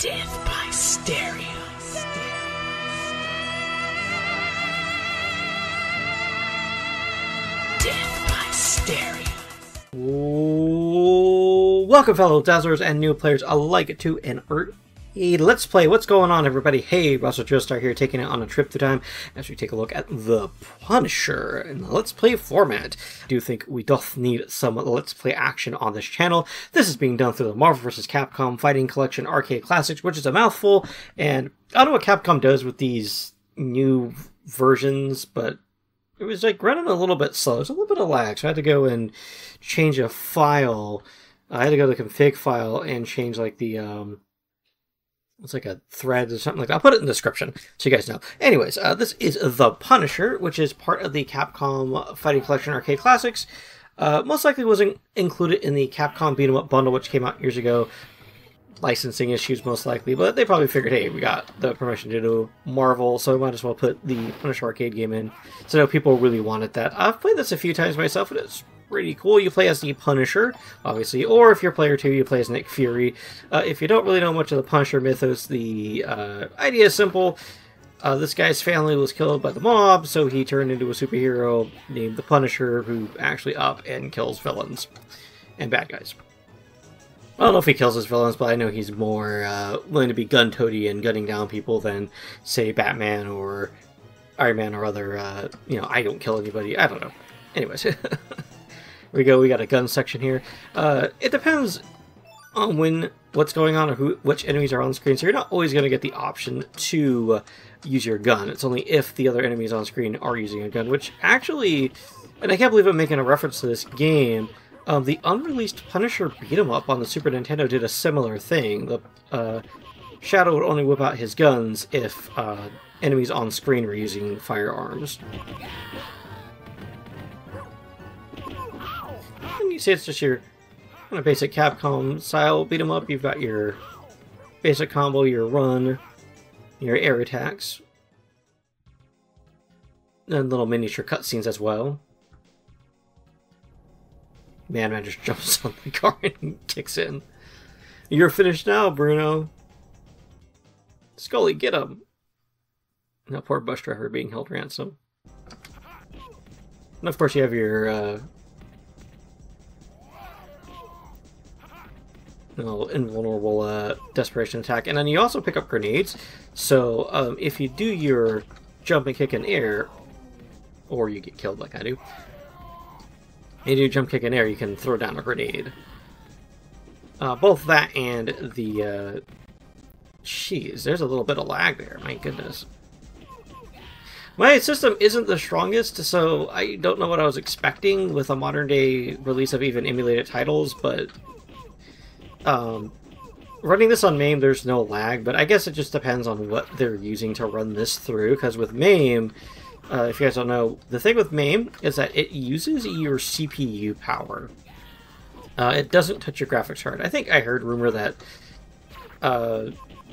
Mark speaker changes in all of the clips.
Speaker 1: Death by stereo. Death by stereo. Welcome, fellow Dazzlers and new players alike, to an Let's Play. What's going on, everybody? Hey, Russell Joestar here, taking it on a trip through time as we take a look at The Punisher in the Let's Play format. I do think we doth need some Let's Play action on this channel. This is being done through the Marvel vs. Capcom Fighting Collection Arcade Classics, which is a mouthful, and I don't know what Capcom does with these new versions, but it was like running a little bit slow. There's a little bit of lag, so I had to go and change a file. I had to go to the config file and change like the it's like a thread or something like that. I'll put it in the description so you guys know. Anyways, this is The Punisher, which is part of the Capcom Fighting Collection Arcade Classics. Most likely wasn't included in the Capcom Beat 'em Up bundle, which came out years ago. Licensing issues, most likely, but they probably figured, hey, we got the permission to do Marvel, so we might as well put the Punisher arcade game in. So I know people really wanted that. I've played this a few times myself, and it's pretty cool. You play as the Punisher, obviously, or if you're player 2, you play as Nick Fury. If you don't really know much of the Punisher mythos, the idea is simple. This guy's family was killed by the mob, so he turned into a superhero named the Punisher, who actually up and kills villains and bad guys. I don't know if he kills his villains, but I know he's more willing to be gun-toady and gunning down people than, say, Batman or Iron Man or other, I don't kill anybody. I don't know. Anyways, here we go. We got a gun section here. It depends on what's going on or which enemies are on screen, so you're not always going to get the option to use your gun. It's only if the other enemies on screen are using a gun, which actually, and I can't believe I'm making a reference to this game, the unreleased Punisher beat 'em up on the Super Nintendo did a similar thing. The Shadow would only whip out his guns if enemies on screen were using firearms. And you see it's just your kind of basic Capcom style beat 'em up. You've got your basic combo, your run, your air attacks, and little miniature cutscenes as well. Man just jumps on the car and kicks in. You're finished now, Bruno. Scully, get him. Now, poor bus driver being held ransom. And of course, you have your invulnerable desperation attack, and then you also pick up grenades. So if you do your jump and kick in air, or you get killed like I do. And you jump kick in air, you can throw down a grenade. Both that and the... Jeez, there's a little bit of lag there, my goodness. My system isn't the strongest, so I don't know what I was expecting with a modern-day release of even emulated titles, but... running this on MAME, there's no lag, but I guess it just depends on what they're using to run this through, because with MAME... if you guys don't know, the thing with MAME is that it uses your CPU power. It doesn't touch your graphics card. I think I heard rumor that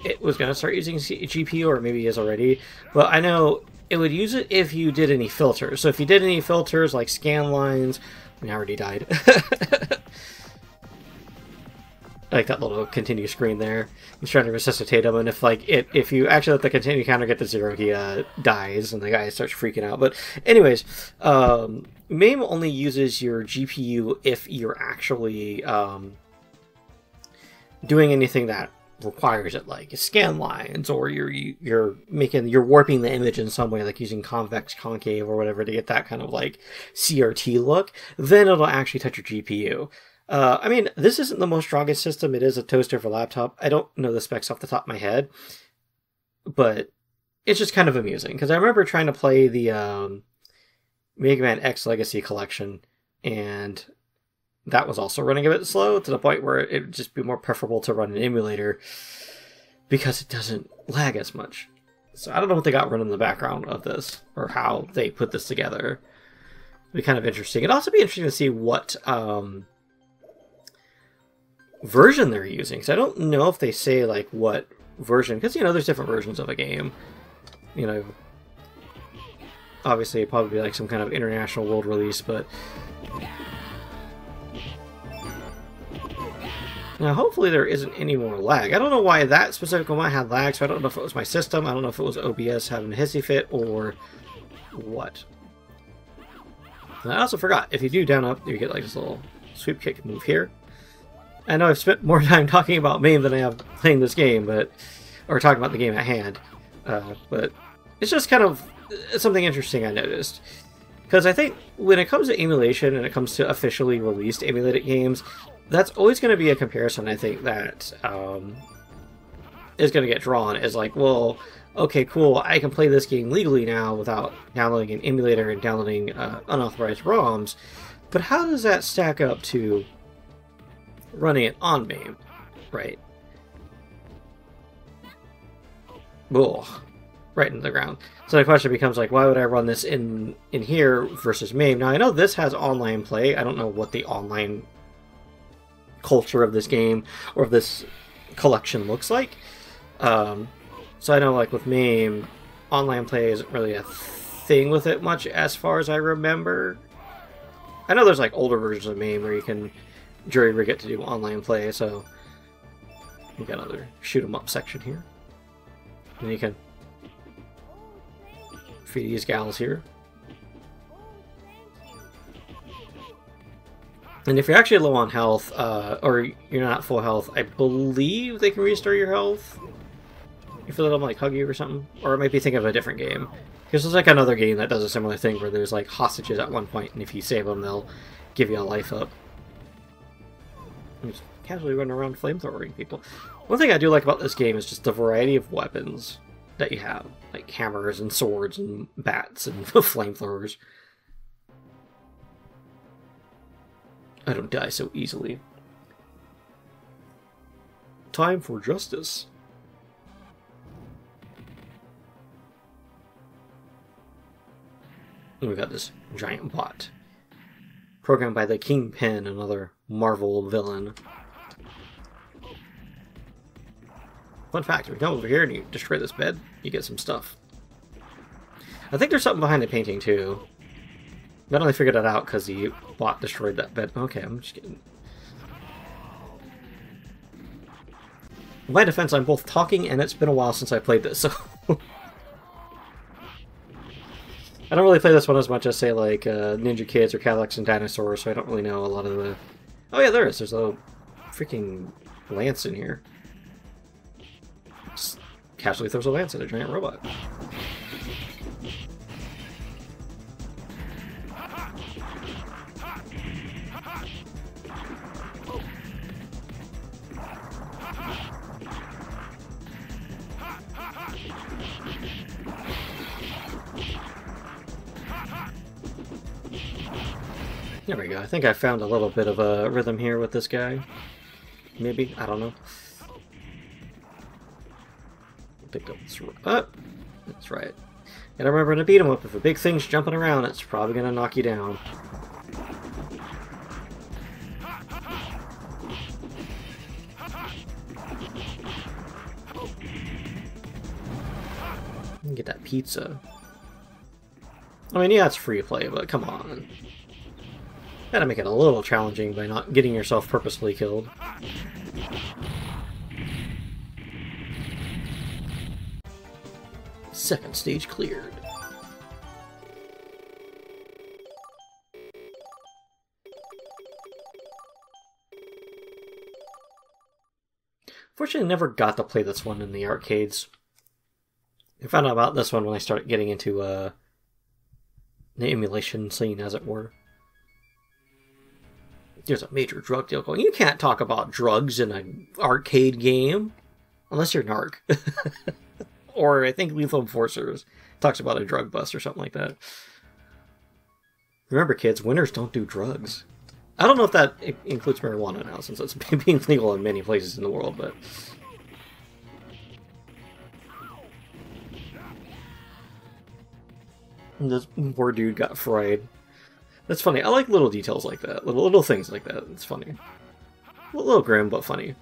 Speaker 1: it was going to start using GPU, or maybe it is already. But I know it would use it if you did any filters. So if you did any filters like scan lines, I already died. I like that little continue screen there. He's trying to resuscitate him, and if you actually let the continue counter get to 0, he dies, and the guy starts freaking out. But anyways, MAME only uses your GPU if you're actually doing anything that requires it, like scan lines, or you're warping the image in some way, like using convex concave or whatever to get that kind of like CRT look. Then it'll actually touch your GPU. I mean, this isn't the most strongest system. It is a toaster for laptop. I don't know the specs off the top of my head, but it's just kind of amusing, because I remember trying to play the Mega Man X Legacy Collection, and that was also running a bit slow, to the point where it would just be more preferable to run an emulator, because it doesn't lag as much. So I don't know what they got running in the background of this, or how they put this together. It'd be kind of interesting. It'd also be interesting to see what... version they're using, because I don't know if they say like what version, because there's different versions of a game. Obviously it'd probably be like some kind of international world release, but Now, hopefully there isn't any more lag. I don't know why that specific one had lag, so I don't know if it was my system, I don't know if it was OBS having a hissy fit, or what. And I also forgot, if you do down up, you get like this little sweep kick move here. I know I've spent more time talking about MAME than I have playing this game, but or talking about the game at hand. But it's just kind of something interesting I noticed. Because I think when it comes to emulation and it comes to officially released emulated games, that's always going to be a comparison, I think, that is going to get drawn. Is like, well, okay, cool, I can play this game legally now without downloading an emulator and downloading unauthorized ROMs, but how does that stack up to running it on MAME, right? Ugh. Right into the ground. So the question becomes like, why would I run this in here versus MAME? Now I know this has online play. I don't know what the online culture of this game or of this collection looks like. So I know like with MAME, online play isn't really a thing with it much as far as I remember. I know there's like older versions of MAME where you can jury rig it to do online play, so you got another shoot 'em up section here. And you can feed these gals here. And if you're actually low on health, or you're not full health, I believe they can restore your health. You feel them like hug you or something? Or I might be thinking of a different game. Because there's like another game that does a similar thing where there's like hostages at one point, and if you save them, they'll give you a life up. I'm just casually running around flamethrowering people. One thing I do like about this game is just the variety of weapons that you have. Like hammers and swords and bats and flamethrowers. I don't die so easily. Time for justice. And we got this giant bot. Programmed by the Kingpin, another Marvel villain. Fun fact, if you come over here and you destroy this bed, you get some stuff. I think there's something behind the painting, too. I only figured it out because the bot destroyed that bed. Okay, I'm just kidding. In my defense, I'm both talking and it's been a while since I played this, so... I don't really play this one as much as, say, like, Ninja Kids or Cadillacs and Dinosaurs, so I don't really know a lot of the... Oh yeah, there is. There's a freaking lance in here. Just casually throws a lance at a giant robot. There we go. I think I found a little bit of a rhythm here with this guy. Maybe? I don't know. Picked up this... That's right. Gotta remember to beat him up. If a big thing's jumping around, it's probably gonna knock you down. Get that pizza. I mean, yeah, it's free to play, but come on. Gotta make it a little challenging by not getting yourself purposefully killed. Second stage cleared. Fortunately, I never got to play this one in the arcades. I found out about this one when I started getting into the emulation scene, as it were. There's a major drug deal going. You can't talk about drugs in an arcade game. Unless you're NARC. Or I think Lethal Enforcers talks about a drug bust or something like that. Remember, kids, winners don't do drugs. I don't know if that includes marijuana now, since it's being legal in many places in the world, but... And this poor dude got fried. That's funny. I like little details like that. Little things like that. It's funny. A little grim, but funny.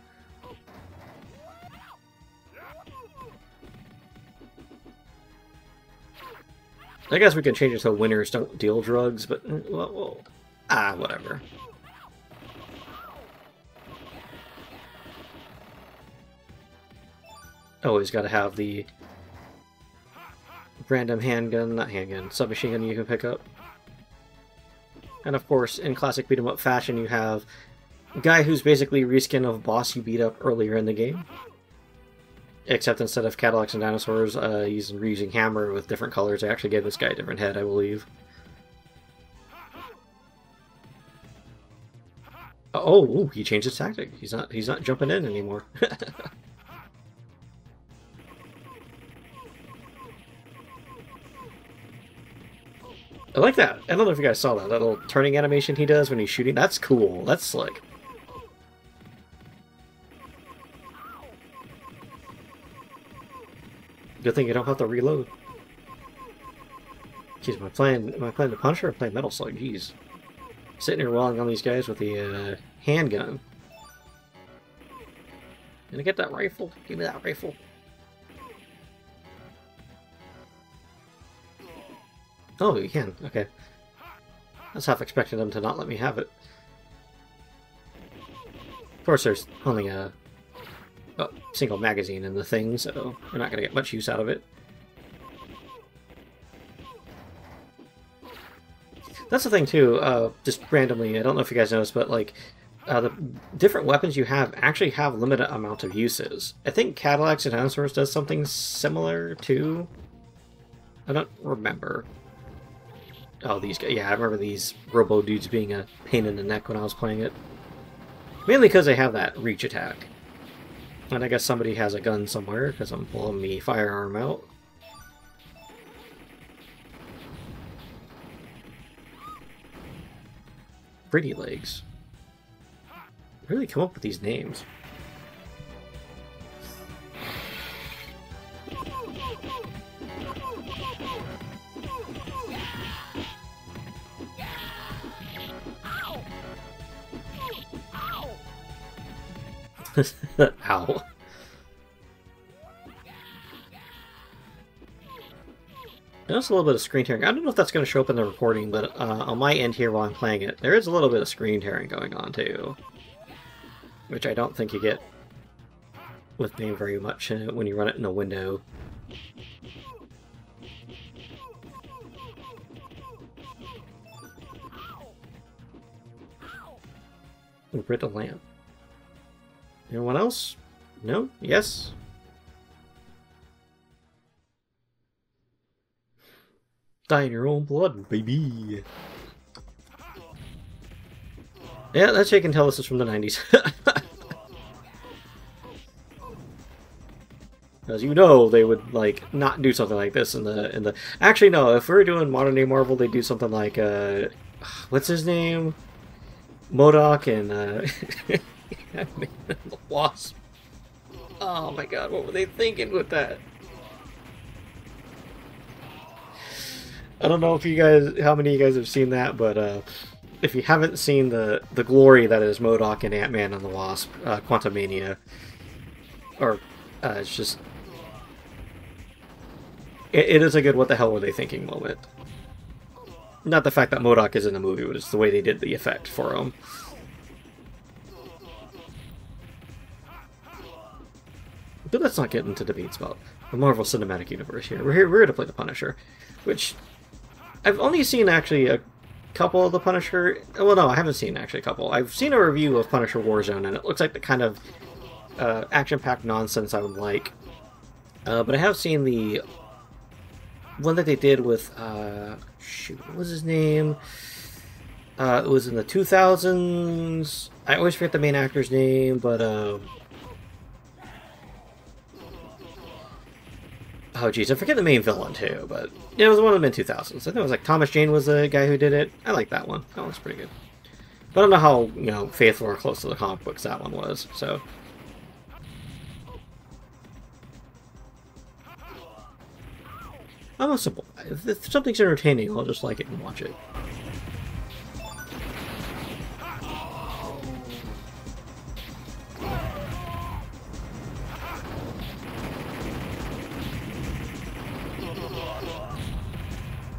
Speaker 1: I guess we can change it so winners don't deal drugs, but... Well, whatever. always got to have the random handgun, not handgun, submachine gun you can pick up. And of course, in classic beat 'em up fashion, you have a guy who's basically a reskin of a boss you beat up earlier in the game. Except instead of Cadillacs and dinosaurs, he's reusing hammer with different colors. I actually gave this guy a different head, I believe. Oh, ooh, he changed his tactic. He's not jumping in anymore. I like that. I don't know if you guys saw that little turning animation he does when he's shooting. That's cool. That's slick. Good thing you don't have to reload. Jeez, am I playing the Punisher or playing Metal Slug? Jeez. Sitting here walling on these guys with the handgun. Gonna get that rifle? Give me that rifle. Oh, you can. Okay. I was half expecting them to not let me have it. Of course, there's only a single magazine in the thing, so we're not going to get much use out of it. That's the thing, too, just randomly, I don't know if you guys noticed, but, like, the different weapons you have actually have limited amount of uses. I think Cadillacs and Dinosaurs does something similar, too. I don't remember. Oh, these guys. Yeah, I remember these robo dudes being a pain in the neck when I was playing it. Mainly because they have that reach attack. And I guess somebody has a gun somewhere, because I'm pulling the firearm out. Pretty legs. Really come up with these names. Ow. There's a little bit of screen tearing. I don't know if that's going to show up in the recording, but on my end here while I'm playing it, there is a little bit of screen tearing going on too. Which I don't think you get with me very much when you run it in a window. Ooh, rid the lamp. Anyone else? No? Yes? Die in your own blood, baby! Yeah, that's how you can tell this is from the 90s. As you know, they would, like, not do something like this in the... Actually, no, if we were doing modern-day Marvel, they'd do something like, what's his name? MODOK and, the Wasp. Oh my god, what were they thinking with that? I don't know if you guys, how many of you guys have seen that, but if you haven't seen the glory that is MODOK and Ant-Man and the Wasp, Quantumania, or it's just, it is a good what the hell were they thinking moment. Not the fact that MODOK is in the movie, but it's the way they did the effect for him. But let's not get into debates about the Marvel Cinematic Universe here. We're here to play the Punisher, which I've only seen actually a couple of the Punisher. Well, no, I haven't seen actually a couple. I've seen a review of Punisher Warzone, and it looks like the kind of action-packed nonsense I would like. But I have seen the one that they did with shoot, what was his name? It was in the 2000s. I always forget the main actor's name, but oh geez, I forget the main villain too, but yeah, it was one of the mid-2000s. I think it was like Thomas Jane was the guy who did it. I like that one. That one's pretty good. But I don't know how, you know, faithful or close to the comic books that one was, so. I'm a simple guy. If something's entertaining, I'll just like it and watch it.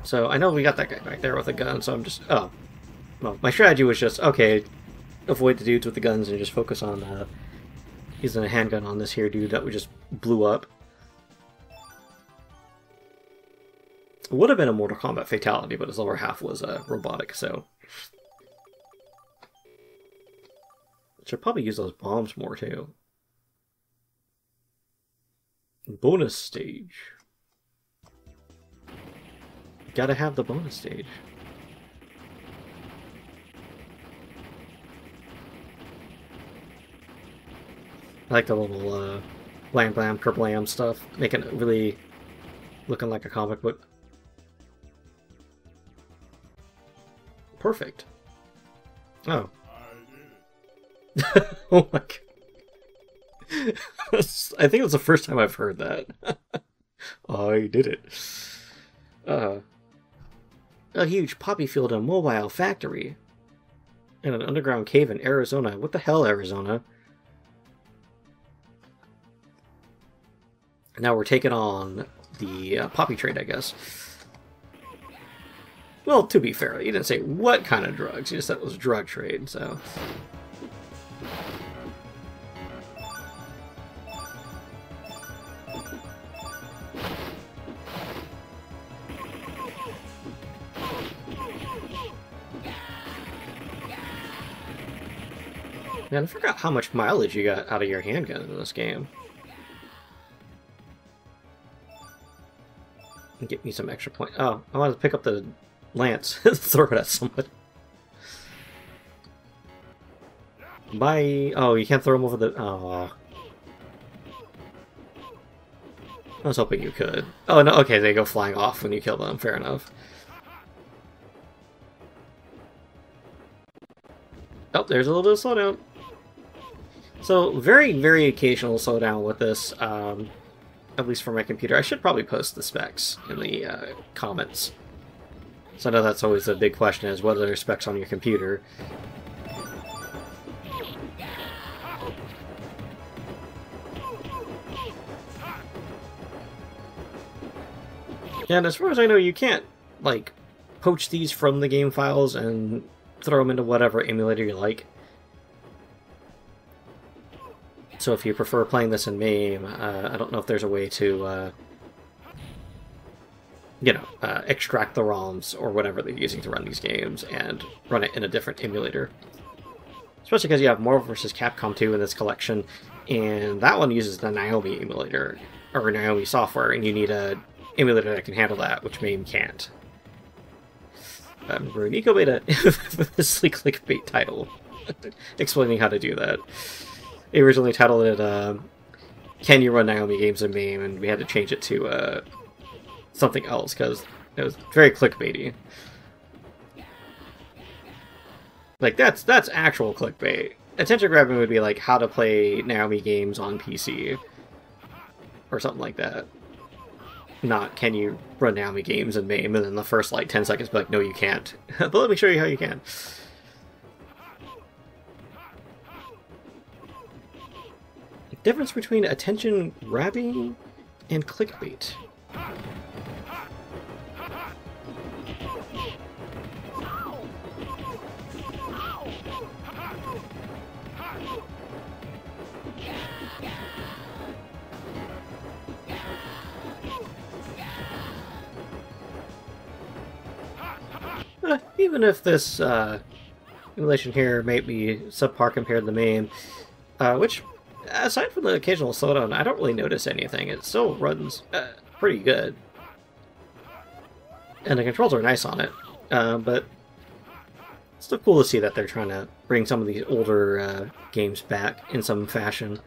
Speaker 1: So I know we got that guy back there with a gun, so I'm just... Oh. Well, my strategy was just, okay, avoid the dudes with the guns and just focus on using a handgun on this here dude that we just blew up. It would have been a Mortal Kombat fatality, but his lower half was robotic, so... Should probably use those bombs more, too. Bonus stage. Gotta have the bonus stage. I like the little blam blam kerblam stuff, making it really looking like a comic book. Perfect. Oh. Oh my god. I think it's the first time I've heard that. I did it. A huge poppy field and mobile factory. And an underground cave in Arizona. What the hell, Arizona? Now we're taking on the poppy trade, I guess. Well, to be fair, you didn't say what kind of drugs. You just said it was drug trade, so... Man, I forgot how much mileage you got out of your handgun in this game. Get me some extra points. Oh, I wanted to pick up the lance. Throw it at somebody. Bye. Oh, you can't throw them over the... Oh. I was hoping you could. Oh, no, okay, they go flying off when you kill them. Fair enough. Oh, there's a little bit of slowdown. So, very, very occasional slowdown with this, at least for my computer. I should probably post the specs in the comments. So I know that's always the big question, is whether there's specs on your computer. And as far as I know, you can't, like, poach these from the game files and throw them into whatever emulator you like. So if you prefer playing this in MAME, I don't know if there's a way to, you know, extract the ROMs or whatever they're using to run these games and run it in a different emulator. Especially because you have Marvel vs. Capcom 2 in this collection, and that one uses the Naomi emulator, or Naomi software, and you need a emulator that can handle that, which MAME can't. We're an eco-beta sleek clickbait title explaining how to do that. They originally titled it, Can You Run Naomi Games in MAME, and we had to change it to something else, because it was very clickbaity. Like, that's actual clickbait. Attention grabbing would be like, how to play Naomi games on PC. Or something like that. Not, can you run Naomi games in MAME, and then the first, like, 10 seconds be like, no, you can't. But let me show you how you can. Difference between attention grabbing and clickbait. Even if this emulation here may be subpar compared to the MAME, which, aside from the occasional slowdown, I don't really notice anything. It still runs pretty good. And the controls are nice on it. But it's still cool to see that they're trying to bring some of these older games back in some fashion.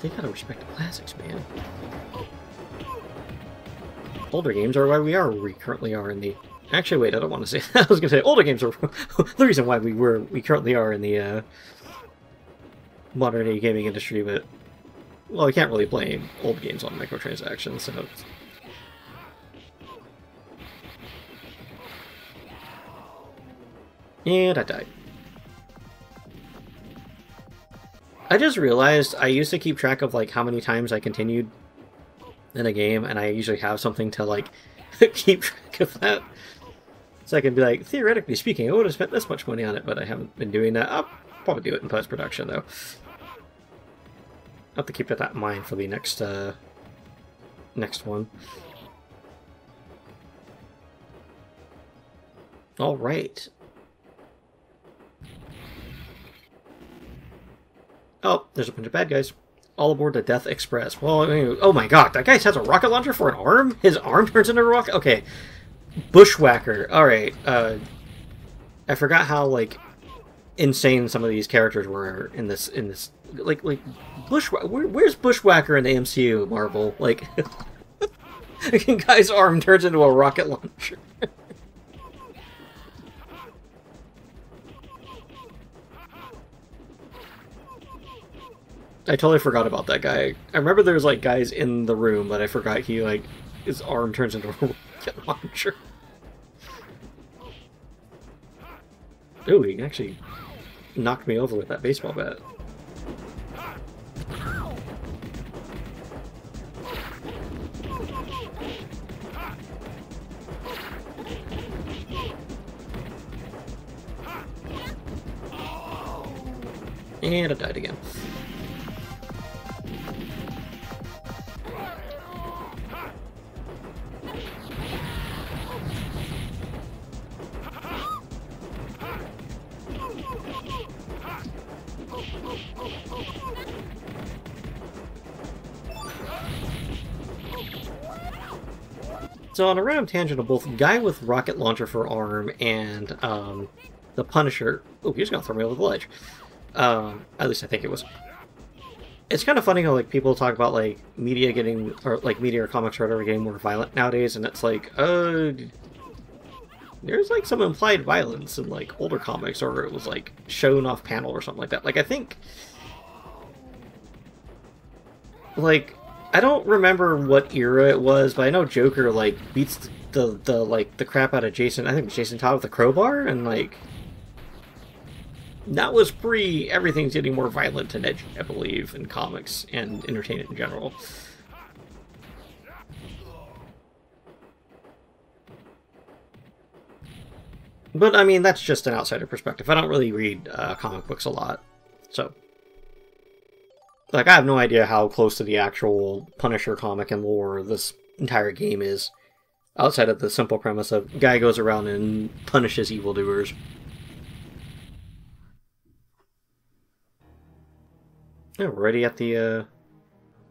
Speaker 1: They gotta respect the classics, man. Older games are why we currently are in the... Actually, wait, I don't want to say that. I was gonna say older games are the reason why we currently are in the modern day gaming industry, but well, we can't really blame old games on microtransactions, so... And I died. I just realized I used to keep track of like how many times I continued in a game, and I usually have something to like keep track of that. So I can be like, theoretically speaking, I would have spent this much money on it, but I haven't been doing that. I'll probably do it in post-production, though. I'll have to keep that in mind for the next one. All right. Oh, there's a bunch of bad guys. All aboard the Death Express. Well, I mean, oh my god, that guy has a rocket launcher for an arm? His arm turns into a rocket? Okay. Bushwhacker. Alright. I forgot how, like, insane some of these characters were in this like where's Bushwhacker in the MCU, Marvel? Like, guy's arm turns into a rocket launcher. I totally forgot about that guy. I remember there's like guys in the room, but I forgot he like his arm turns into a rocket launcher. Ooh, he actually knocked me over with that baseball bat. And I died again. So on a random tangent of both guy with rocket launcher for arm and the Punisher. Oh, he's gonna throw me over the ledge. At least I think it was. It's kind of funny how like people talk about like media getting, or like media or comics or whatever getting more violent nowadays, and it's like, there's like some implied violence in like older comics, or it was like shown off panel or something like that. Like I think, like I don't remember what era it was, but I know Joker like beats the crap out of Jason. I think it was Jason Todd with a crowbar, and like. That was pre everything's getting more violent and edgy, I believe, in comics and entertainment in general. But, I mean, that's just an outsider perspective. I don't really read comic books a lot, so... Like, I have no idea how close to the actual Punisher comic and lore this entire game is, outside of the simple premise of guy goes around and punishes evildoers. Yeah, we're already at the,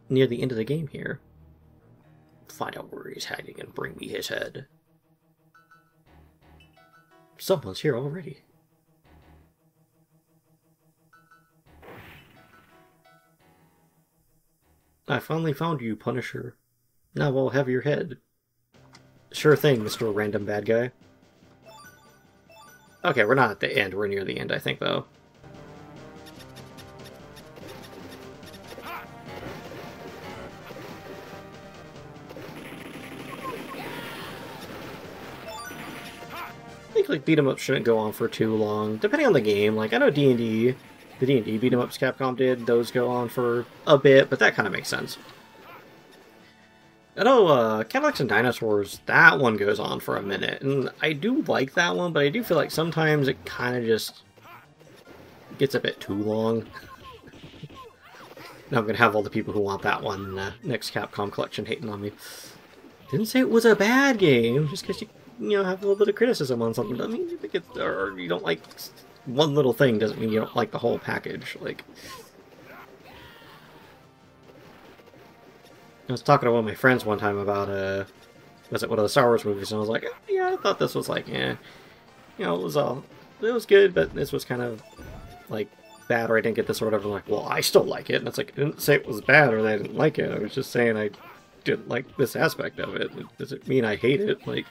Speaker 1: near the end of the game here. Find out where he's hiding and bring me his head. Someone's here already. I finally found you, Punisher. Now I'll have your head. Sure thing, Mr. Random Bad Guy. Okay, we're not at the end. We're near the end, I think, though. I think like beat 'em ups shouldn't go on for too long, depending on the game. Like I know D&D, the D&D beat 'em ups Capcom did, those go on for a bit, but that kind of makes sense. I know Cadillacs and Dinosaurs, that one goes on for a minute, and I do like that one, but I do feel like sometimes it kind of just gets a bit too long. Now I'm gonna have all the people who want that one next Capcom Collection hating on me. Didn't say it was a bad game, just because you know, have a little bit of criticism on something doesn't mean you think it's, or you don't like one little thing doesn't mean you don't like the whole package. Like, I was talking to one of my friends one time about was it one of the Star Wars movies, and I was like, yeah, I thought this was like, you know, it was good, but this was kind of like bad, or I didn't get this or whatever. I'm like, well, I still like it, and it's like I didn't say it was bad or that I didn't like it. I was just saying I didn't like this aspect of it. Does it mean I hate it? Like.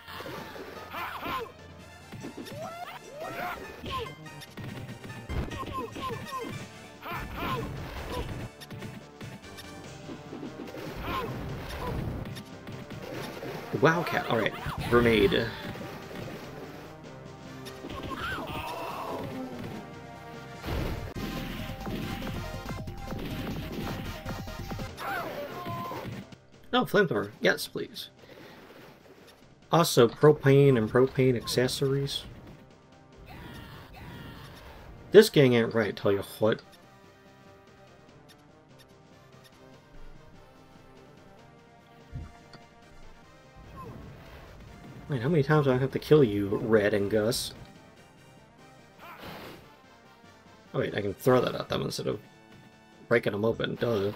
Speaker 1: Wowcat. Alright. Grenade. Oh, flamethrower. Yes, please. Also, propane and propane accessories. This gang ain't right, tell you what. Wait, how many times do I have to kill you, Red and Gus? Oh wait, I can throw that at them instead of breaking them open, duh.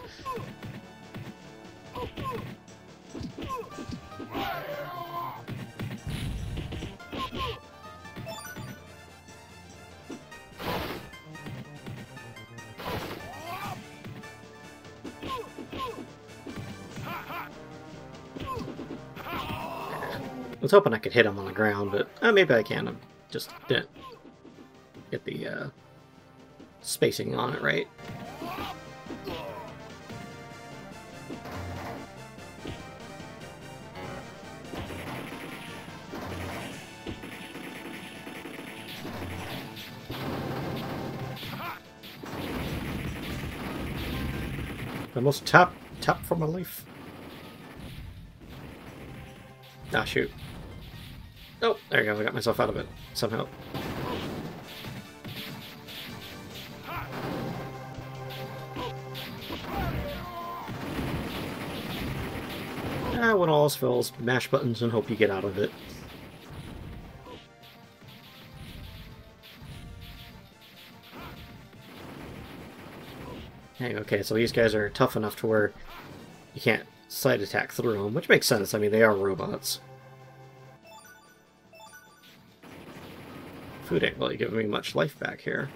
Speaker 1: I was hoping I could hit him on the ground, but maybe I can. I just didn't get the spacing on it right. I almost tap for my life. Ah, shoot. Oh, there you go. I got myself out of it somehow. When all else fails, mash buttons and hope you get out of it. Hey, okay, so these guys are tough enough to where you can't side attack through them, which makes sense. I mean, they are robots. Food ain't really giving me much life back here.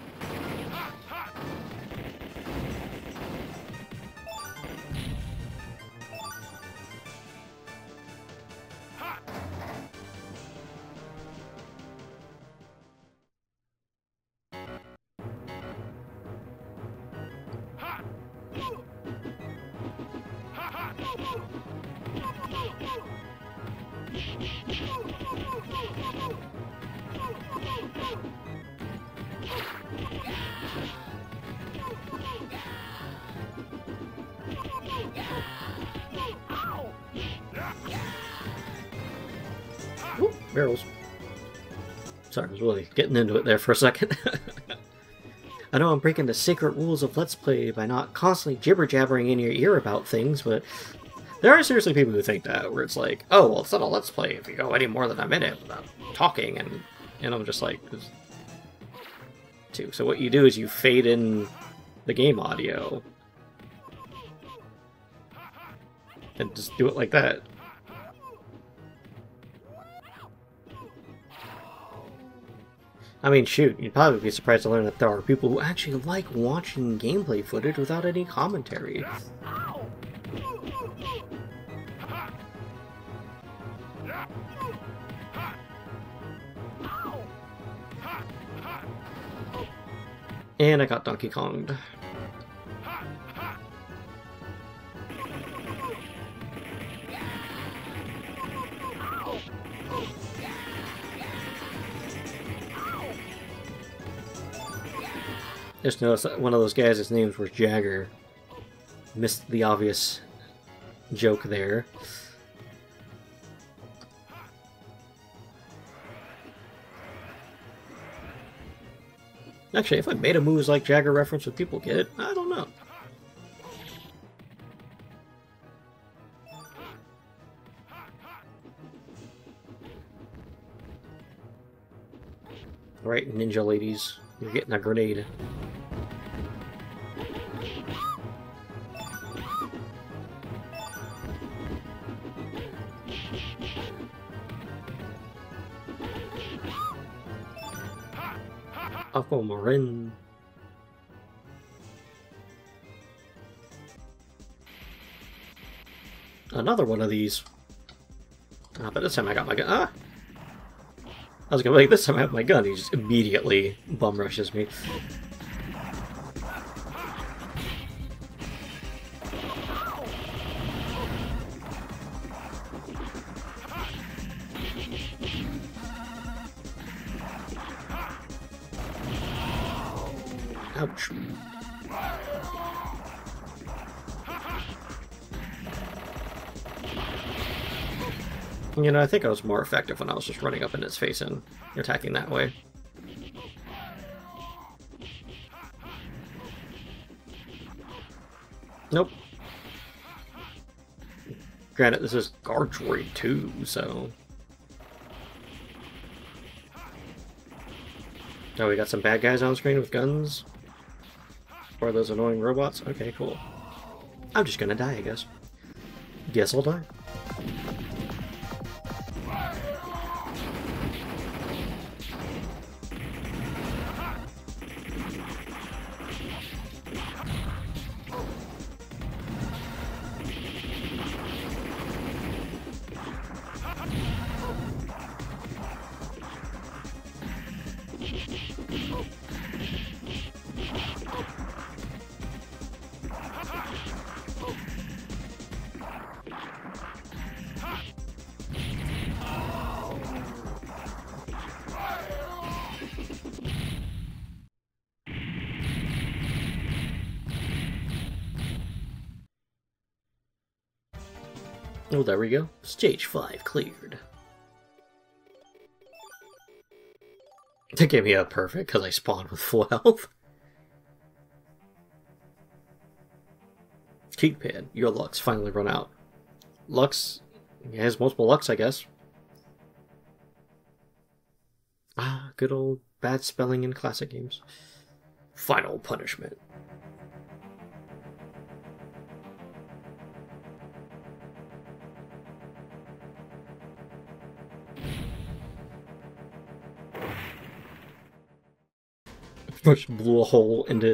Speaker 1: Ooh, barrels. Sorry, I was really getting into it there for a second. I know I'm breaking the sacred rules of Let's Play by not constantly jibber-jabbering in your ear about things, but there are seriously people who think that, where it's like, oh, well, it's not a Let's Play if you go any more than a minute without talking, and I'm just like, too. So what you do is you fade in the game audio, and just do it like that. I mean, shoot, you'd probably be surprised to learn that there are people who actually like watching gameplay footage without any commentary. And I got Donkey Konged. Just noticed that one of those guys, his name was Jagger. Missed the obvious joke there. Actually, if I made a moves like Jagger reference, would people get it? I don't know. Alright, ninja ladies, you're getting a grenade. Aquamarine. Another one of these. Ah, but this time I got my gun. Ah! I was gonna be like, this time I have my gun. He just immediately bum rushes me. Ouch. You know, I think I was more effective when I was just running up in his face and attacking that way. Nope. Granted, this is Guardroid 2, so... Oh, we got some bad guys on screen with guns? Or those annoying robots? Okay, cool. I'm just gonna die, I guess. Guess I'll die. Oh, there we go. Stage 5 cleared. They gave me a perfect because I spawned with full health. Kingpin, your luck's finally run out. Lux has multiple lucks, I guess. Ah, good old bad spelling in classic games. Final punishment. Which blew a hole into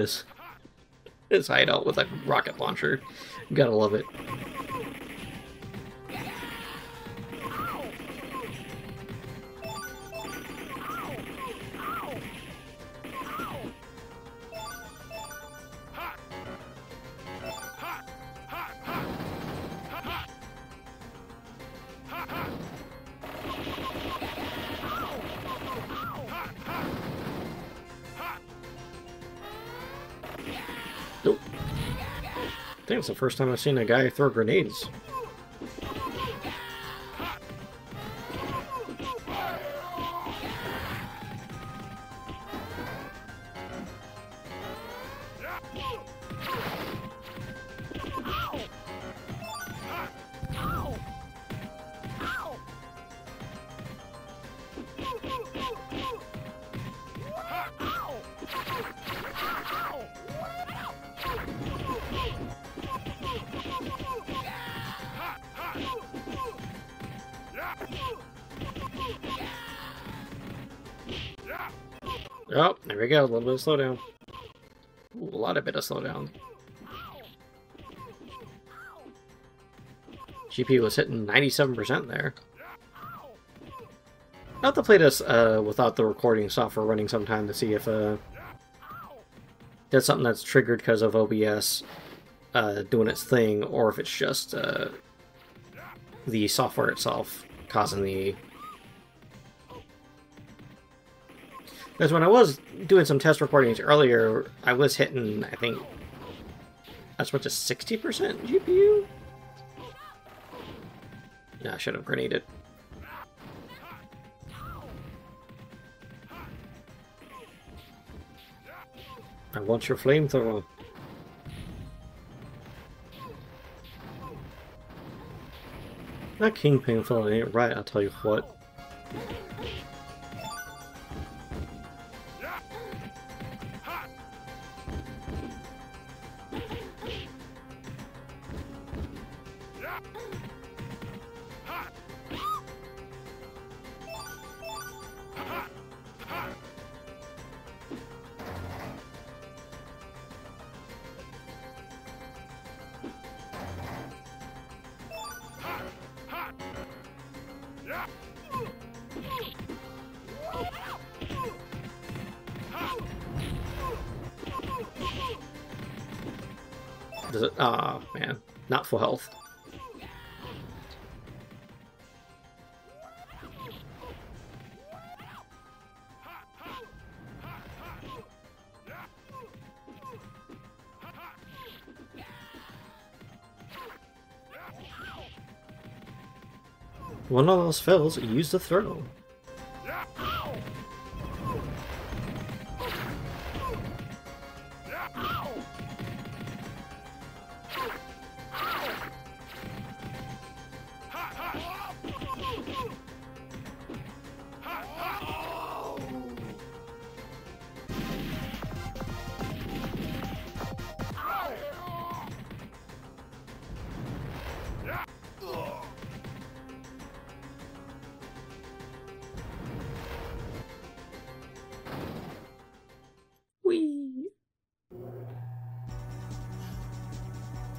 Speaker 1: his hideout with a rocket launcher. You gotta love it. Nope. I think it's the first time I've seen a guy throw grenades. Oh, there we go. A little bit of slowdown. Ooh, a lot of bit of slowdown. GP was hitting 97% there. I'll have to play this without the recording software running sometime to see if that's something that's triggered because of OBS doing its thing, or if it's just the software itself causing the... Because when I was doing some test recordings earlier, I was hitting, I think, as much as 60% GPU? Yeah, I should have grenaded. I want your flamethrower. That Kingpin fella ain't right, I'll tell you what. Does it? Ah, oh, man. Not full health. One of those fails, use the throw.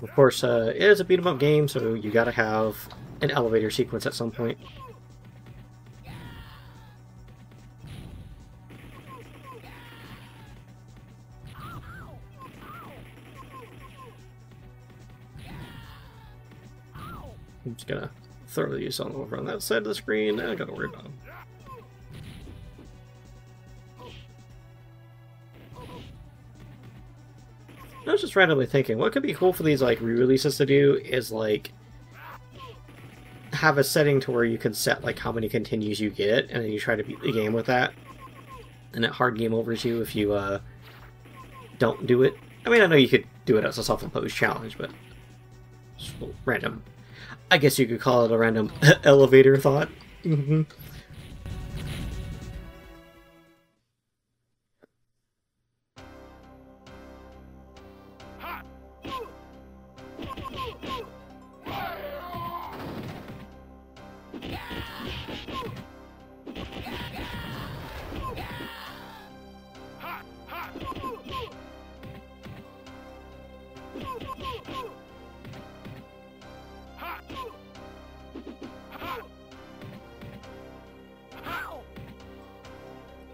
Speaker 1: Of course, it is a beat-em-up game, so you gotta have an elevator sequence at some point. I'm just gonna throw these on over on that side of the screen. I gotta worry about them. I was just randomly thinking, what could be cool for these like re-releases to do is like have a setting to where you can set like how many continues you get, and then you try to beat the game with that, and it hard game overs you if you don't do it. I mean, I know you could do it as a self-imposed challenge, but just random. I guess you could call it a random elevator thought. Mm-hmm.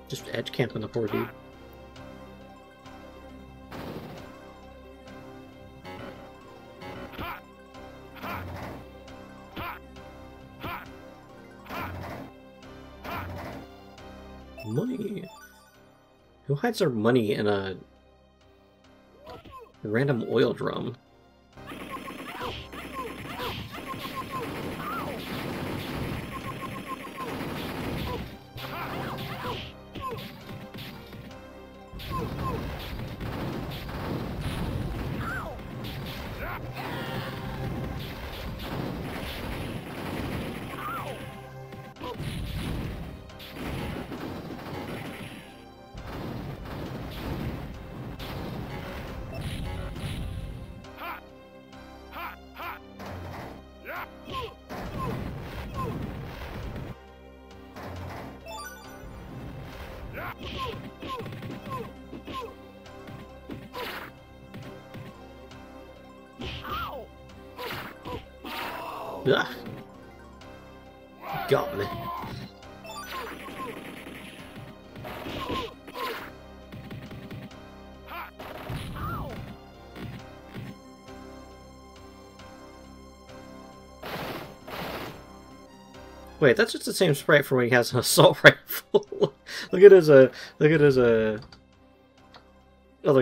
Speaker 1: Just edge camping the poor dude. Money. Who hides their money in a random oil drum? Ugh. Got me. Wait, that's just the same sprite from when he has an assault rifle. Look at his other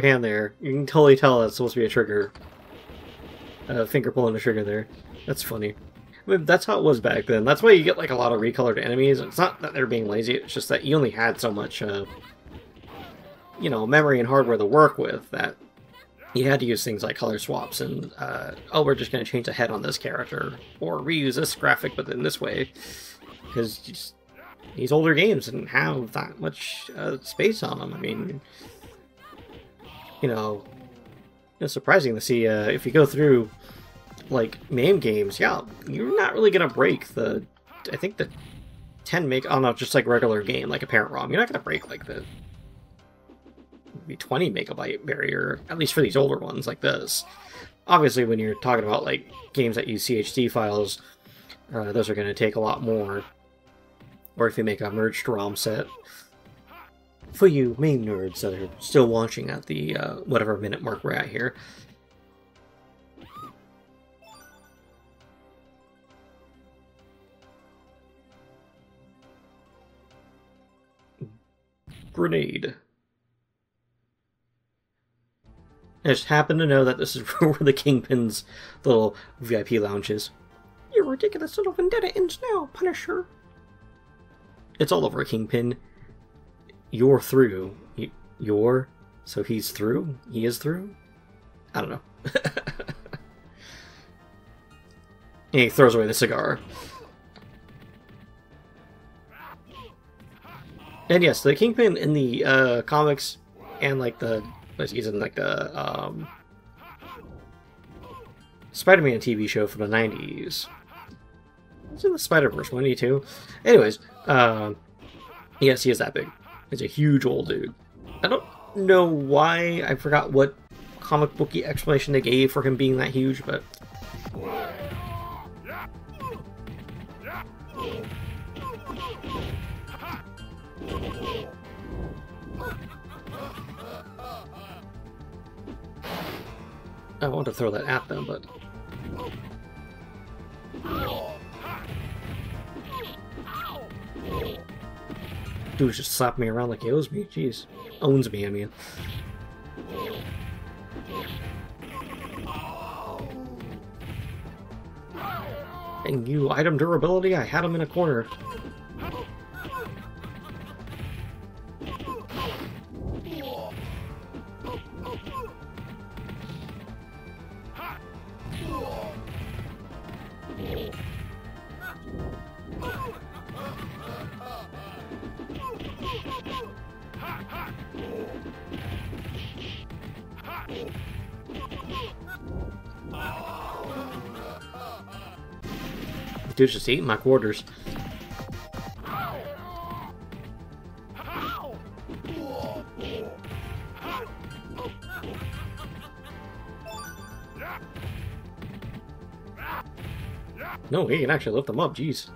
Speaker 1: hand there. You can totally tell that's supposed to be a trigger. Finger pulling the trigger there. That's funny. I mean, that's how it was back then. That's why you get like a lot of recolored enemies. It's not that they're being lazy, it's just that you only had so much, you know, memory and hardware to work with that you had to use things like color swaps and, oh, we're just going to change the head on this character, or reuse this graphic but in this way, because these older games didn't have that much space on them. I mean, you know, it's surprising to see if you go through like MAME games, yeah, you're not really gonna break the, I think the 10 meg, oh no, just like regular game, like a parent ROM, you're not gonna break like the maybe 20 megabyte barrier, at least for these older ones like this. Obviously, when you're talking about like games that use CHD files, those are gonna take a lot more. Or if you make a merged ROM set. For you MAME nerds that are still watching at the whatever minute mark we're at here. Grenade. I just happen to know that this is where the Kingpin's little VIP lounge is. You're a ridiculous little vendetta ends now, Punisher. It's all over, Kingpin. You're through. You're... So he's through? He is through? I don't know. He throws away the cigar. And yes, the Kingpin in the comics and like the... He's in like the Spider-Man TV show from the 90s. It's in the Spider-Verse 1, Anyways, yes, he is that big. He's a huge old dude. I don't know why. I forgot what comic booky explanation they gave for him being that huge, but... I wanted to throw that at them, but... Dude's just slapping me around like he owes me. Jeez. Owns me, I mean. And you, item durability? I had him in a corner. Dude's just eating my quarters. No, he can actually lift them up, jeez.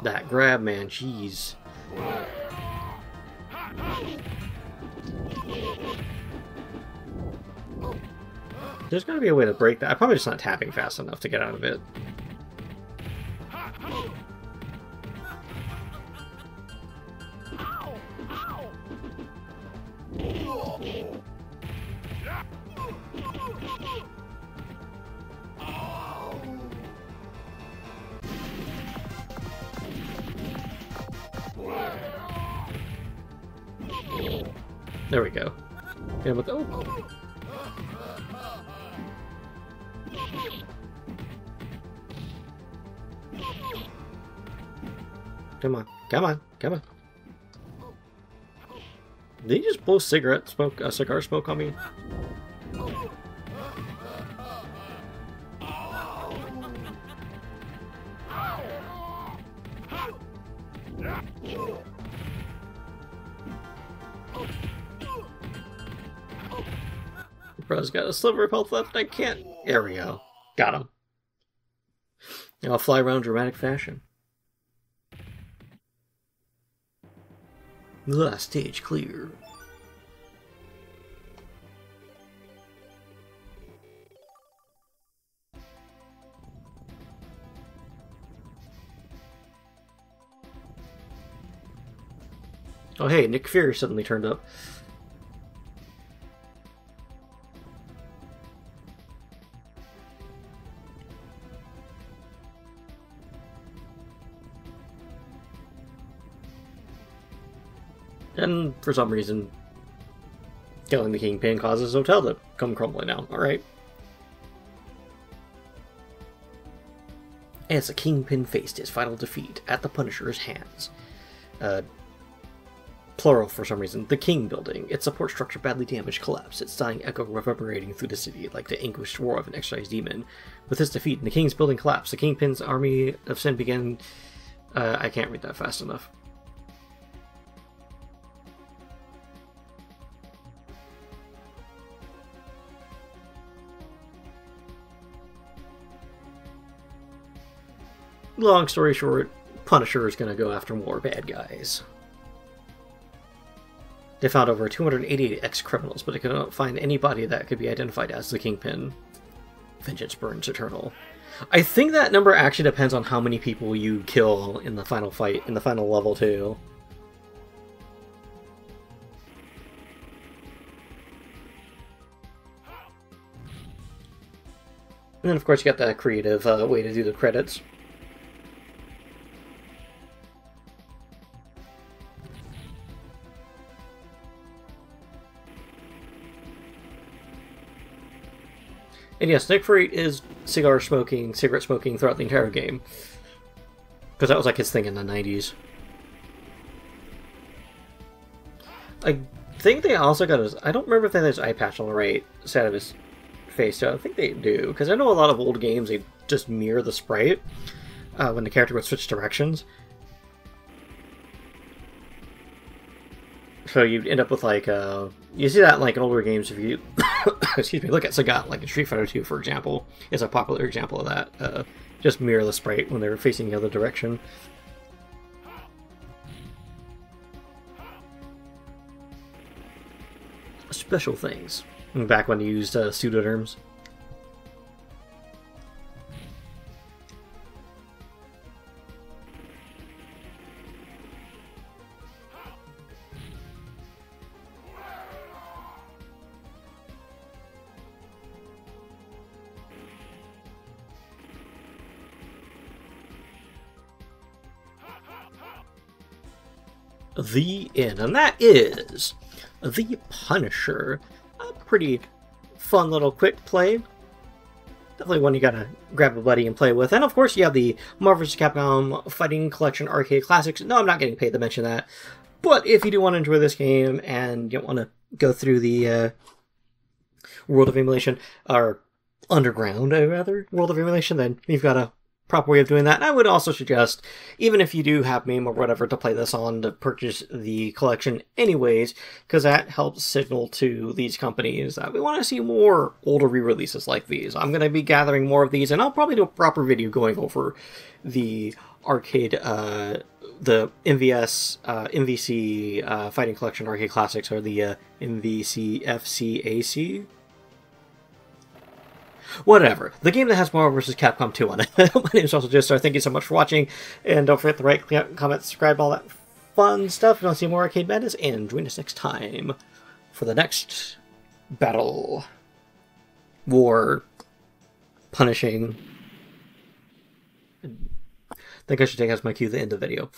Speaker 1: That grab, man, jeez. There's gotta be a way to break that. I'm probably just not tapping fast enough to get out of it. There we go. Yeah, but oh. Come on, come on, come on. Did he just blow cigarette smoke, cigar smoke on me? Bro's got a sliver of health left. I can't. There we go. Got him. Now I'll fly around dramatic fashion. Last stage clear. Oh hey, Nick Fury suddenly turned up. And for some reason, killing the Kingpin causes his hotel to come crumbling down. Alright. As the Kingpin faced his final defeat at the Punisher's hands. Plural for some reason. The King Building. Its support structure badly damaged collapsed, its dying echo reverberating through the city like the anguished roar of an exorcised demon. With his defeat, the King's Building collapsed. The Kingpin's army of sin began... I can't read that fast enough. long story short, Punisher is going to go after more bad guys. They found over 288 ex-criminals, but they couldn't find anybody that could be identified as the Kingpin. Vengeance burns eternal. I think that number actually depends on how many people you kill in the final fight, in the final level, too. And then, of course, you got that creative way to do the credits. And yes, Nick Fury is cigarette smoking throughout the entire game. Because that was like his thing in the 90s. I think they also got his... I don't remember if they had his eye patch on the right side of his face, so I think they do. Because I know a lot of old games, they just mirror the sprite when the character would switch directions. So you'd end up with like, you see that in like in older games if you, excuse me, look at Sagat, like in Street Fighter 2, for example, is a popular example of that. Just mirror the sprite when they're facing the other direction. Special things. Back when you used pseudoderms. The end, and that is The Punisher. A pretty fun little quick play. Definitely one you gotta grab a buddy and play with. And of course you have the Marvel vs. Capcom Fighting Collection Arcade Classics. No, I'm not getting paid to mention that. But if you do want to enjoy this game and you don't want to go through the World of Emulation, or Underground, rather, World of Emulation, then you've got a proper way of doing that. And I would also suggest, even if you do have MAME or whatever to play this on, to purchase the collection anyways, because that helps signal to these companies that we want to see more older re-releases like these. I'm going to be gathering more of these, and I'll probably do a proper video going over the arcade, the MVC Fighting Collection Arcade Classics, or the MVC FCAC. Whatever. The game that has Marvel vs. Capcom 2 on it. My name is Russell Joestar. Thank you so much for watching. And don't forget to like, comment, subscribe, all that fun stuff. If you want to see more Arcade Madness, and join us next time for the next battle. War. Punishing. I think I should take as my cue the end of the video.